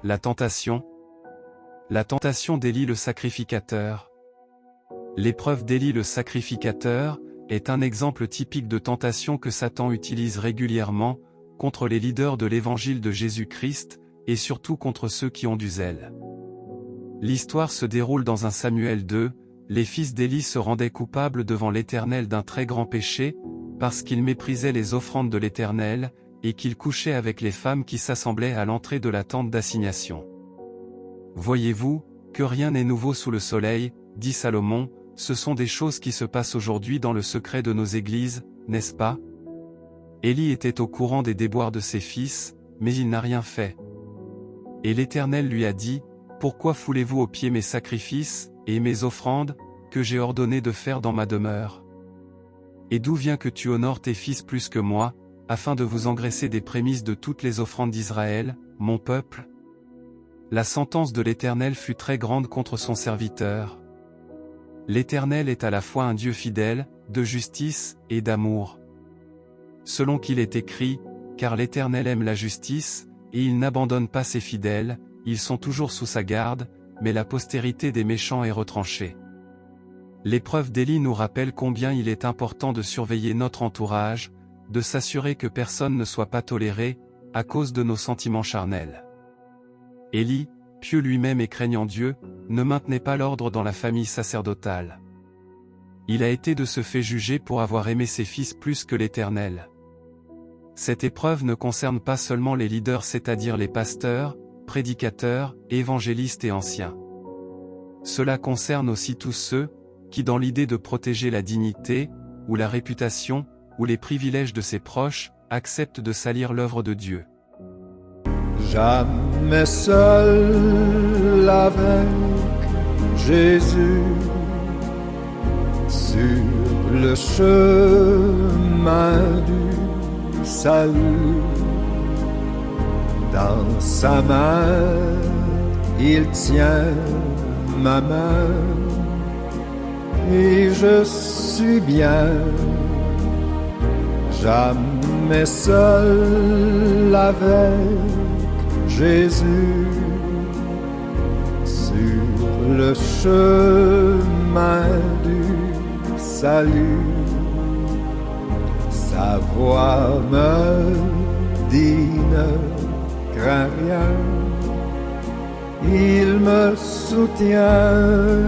La tentation d'Élie le sacrificateur. L'épreuve d'Élie le sacrificateur est un exemple typique de tentation que Satan utilise régulièrement contre les leaders de l'évangile de Jésus-Christ et surtout contre ceux qui ont du zèle. L'histoire se déroule dans 1 Samuel 2, les fils d'Élie se rendaient coupables devant l'Éternel d'un très grand péché, parce qu'ils méprisaient les offrandes de l'Éternel, et qu'ils couchaient avec les femmes qui s'assemblaient à l'entrée de la tente d'assignation. Voyez-vous, que rien n'est nouveau sous le soleil, dit Salomon, ce sont des choses qui se passent aujourd'hui dans le secret de nos églises, n'est-ce pas? Élie était au courant des déboires de ses fils, mais il n'a rien fait. Et l'Éternel lui a dit, « Pourquoi foulez-vous aux pieds mes sacrifices, et mes offrandes, que j'ai ordonné de faire dans ma demeure? Et d'où vient que tu honores tes fils plus que moi, afin de vous engraisser des prémices de toutes les offrandes d'Israël, mon peuple? » La sentence de l'Éternel fut très grande contre son serviteur. L'Éternel est à la fois un Dieu fidèle, de justice, et d'amour. Selon qu'il est écrit, car l'Éternel aime la justice, et il n'abandonne pas ses fidèles, ils sont toujours sous sa garde, mais la postérité des méchants est retranchée. L'épreuve d'Élie nous rappelle combien il est important de surveiller notre entourage, de s'assurer que personne ne soit pas toléré, à cause de nos sentiments charnels. Élie, pieux lui-même et craignant Dieu, ne maintenait pas l'ordre dans la famille sacerdotale. Il a été de ce fait jugé pour avoir aimé ses fils plus que l'Éternel. Cette épreuve ne concerne pas seulement les leaders, c'est-à-dire les pasteurs, prédicateurs, évangélistes et anciens. Cela concerne aussi tous ceux, qui dans l'idée de protéger la dignité, ou la réputation, ou les privilèges de ses proches, acceptent de salir l'œuvre de Dieu. Jamais seul avec Jésus, sur le chemin du salut. Dans sa main, il tient ma main, et je suis bien. Jamais seul avec Jésus, sur le chemin du salut. Sa voix me dit ne crains rien, il me soutient.